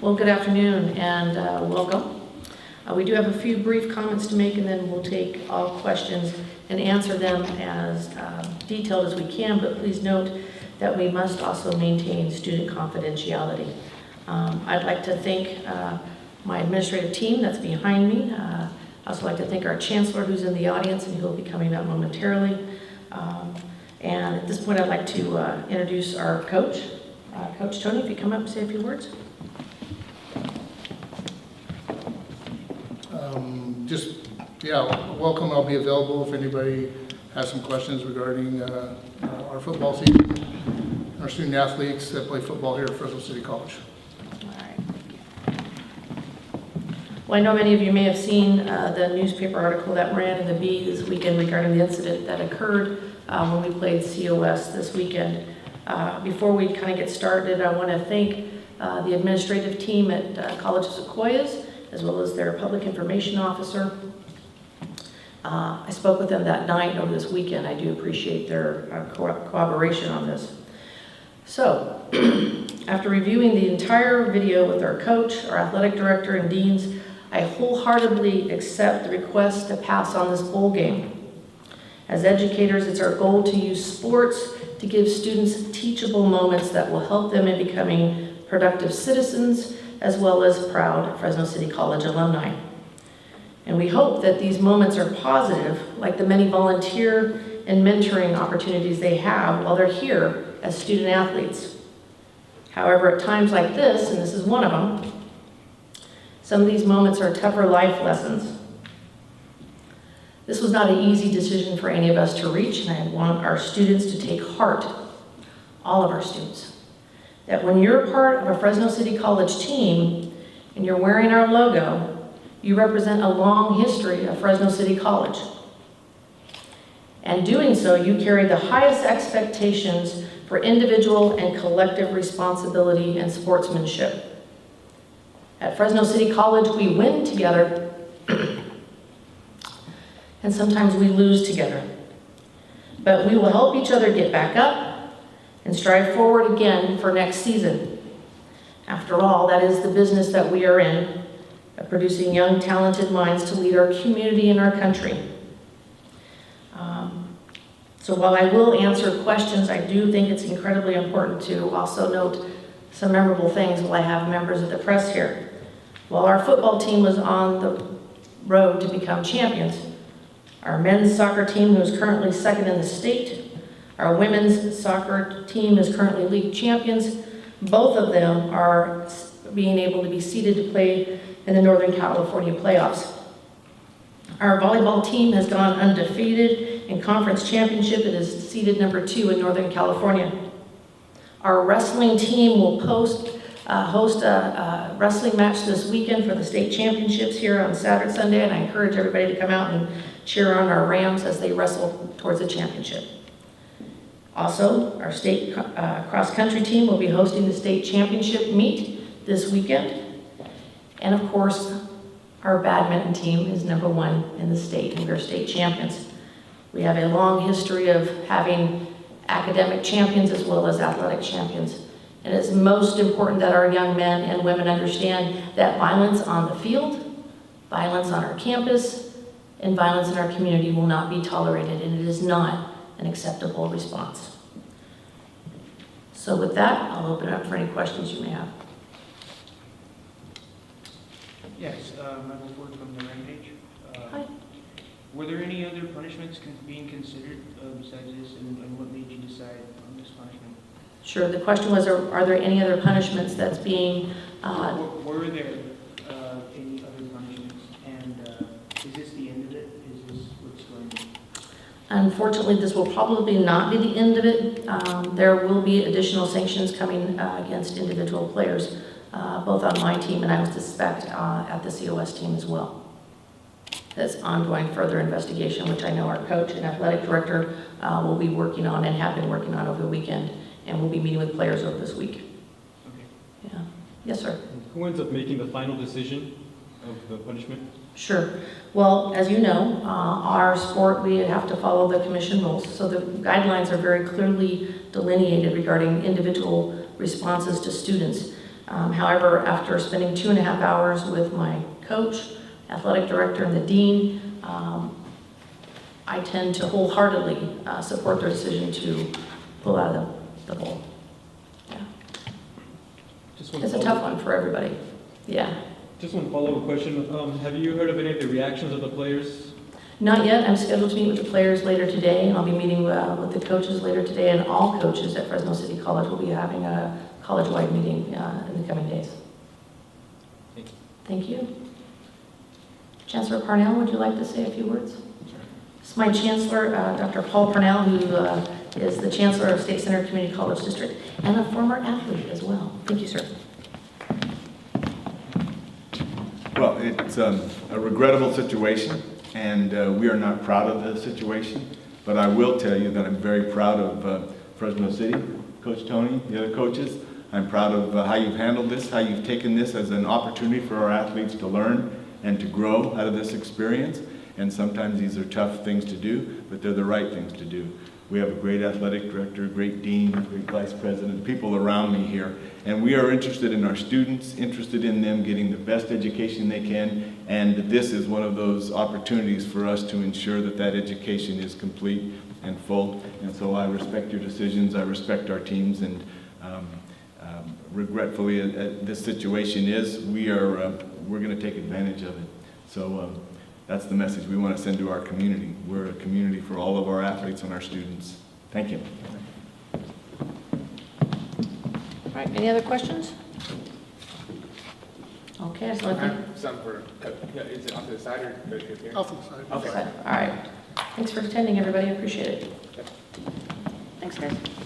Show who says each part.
Speaker 1: Well, good afternoon and welcome. We do have a few brief comments to make, and then we'll take all questions and answer them as detailed as we can, but please note that we must also maintain student confidentiality. I'd like to thank my administrative team that's behind me. I'd also like to thank our chancellor who's in the audience and who'll be coming up momentarily. And at this point I'd like to introduce our coach. Coach Tony, if you come up and say a few words.
Speaker 2: Welcome. I'll be available if anybody has some questions regarding our football season, our student athletes that play football here at Fresno City College.
Speaker 1: All right. Well, I know many of you may have seen the newspaper article that ran in the Bee this weekend regarding the incident that occurred when we played COS this weekend. Before we kind of get started, I want to thank the administrative team at College of Sequoias, as well as their public information officer. I spoke with them that night over this weekend. I do appreciate their cooperation on this. So, after reviewing the entire video with our coach, our athletic director, and deans, I wholeheartedly accept the request to pass on this bowl game. As educators, it's our goal to use sports to give students teachable moments that will help them in becoming productive citizens, as well as proud Fresno City College alumni. And we hope that these moments are positive, like the many volunteer and mentoring opportunities they have while they're here as student athletes. However, at times like this, and this is one of them, some of these moments are tougher life lessons. This was not an easy decision for any of us to reach, and I want our students to take heart, all of our students, that when you're part of a Fresno City College team and you're wearing our logo, you represent a long history of Fresno City College. And doing so, you carry the highest expectations for individual and collective responsibility and sportsmanship. At Fresno City College, we win together, and sometimes we lose together. But we will help each other get back up and strive forward again for next season. After all, that is the business that we are in, of producing young, talented minds to lead our community and our country. So while I will answer questions, I do think it's incredibly important to also note some memorable things while I have members of the press here. While our football team was on the road to become champions, our men's soccer team, who is currently second in the state, our women's soccer team is currently league champions. Both of them are being able to be seeded to play in the Northern California playoffs. Our volleyball team has gone undefeated in conference championship. It is seeded number 2 in Northern California. Our wrestling team will host a wrestling match this weekend for the state championships here on Saturday, Sunday, and I encourage everybody to come out and cheer on our Rams as they wrestle towards the championship. Also, our state cross-country team will be hosting the state championship meet this weekend. And of course, our badminton team is number 1 in the state, and we're state champions. We have a long history of having academic champions as well as athletic champions. And it's most important that our young men and women understand that violence on the field, violence on our campus, and violence in our community will not be tolerated, and it is not an acceptable response. So with that, I'll open it up for any questions you may have.
Speaker 3: Yes, Michael Ford from the Rampage.
Speaker 1: Hi.
Speaker 3: Were there any other punishments being considered besides this, and what made you decide on this punishment?
Speaker 1: Sure, the question was, are there any other punishments that's being...
Speaker 3: Were there any other punishments, and is this the end of it? Is this what's going on?
Speaker 1: Unfortunately, this will probably not be the end of it. There will be additional sanctions coming against individual players, both on my team and I would suspect at the COS team as well. That's ongoing further investigation, which I know our coach and athletic director will be working on and have been working on over the weekend, and we'll be meeting with players over this week.
Speaker 3: Okay.
Speaker 1: Yeah. Yes, sir.
Speaker 4: Who ends up making the final decision of the punishment?
Speaker 1: Sure. Well, as you know, our sport, we have to follow the commission rules. So the guidelines are very clearly delineated regarding individual responses to students. However, after spending 2.5 hours with my coach, athletic director, and the dean, I tend to wholeheartedly support their decision to pull out of the bowl. Yeah.
Speaker 4: Just one
Speaker 1: It's a
Speaker 4: follow-
Speaker 1: tough one for everybody. Yeah.
Speaker 4: Just one follow-up question. Have you heard of any of the reactions of the players?
Speaker 1: Not yet. I'm scheduled to meet with the players later today, and I'll be meeting with the coaches later today, and all coaches at Fresno City College will be having a college-wide meeting in the coming days. Thank you. Chancellor Parnell, would you like to say a few words? It's my chancellor, Dr. Paul Parnell, who is the chancellor of State Center Community College District and a former athlete as well. Thank you, sir.
Speaker 5: Well, it's a regrettable situation, and we are not proud of the situation, but I will tell you that I'm very proud of Fresno City, Coach Tony, the other coaches. I'm proud of how you've handled this, how you've taken this as an opportunity for our athletes to learn and to grow out of this experience. And sometimes these are tough things to do, but they're the right things to do. We have a great athletic director, great dean, great vice president, people around me here. And we are interested in our students, interested in them getting the best education they can. And this is one of those opportunities for us to ensure that that education is complete and full. And so I respect your decisions, I respect our teams, and regretfully, this situation is, we're going to take advantage of it. So that's the message we want to send to our community. We're a community for all of our athletes and our students. Thank you.
Speaker 1: All right, any other questions? Okay, so I think,
Speaker 6: Some for, is it off to the side or go to here?
Speaker 2: Off to the side.
Speaker 6: Okay.
Speaker 1: all right. Thanks for attending, everybody. I appreciate it.
Speaker 7: Thanks, guys.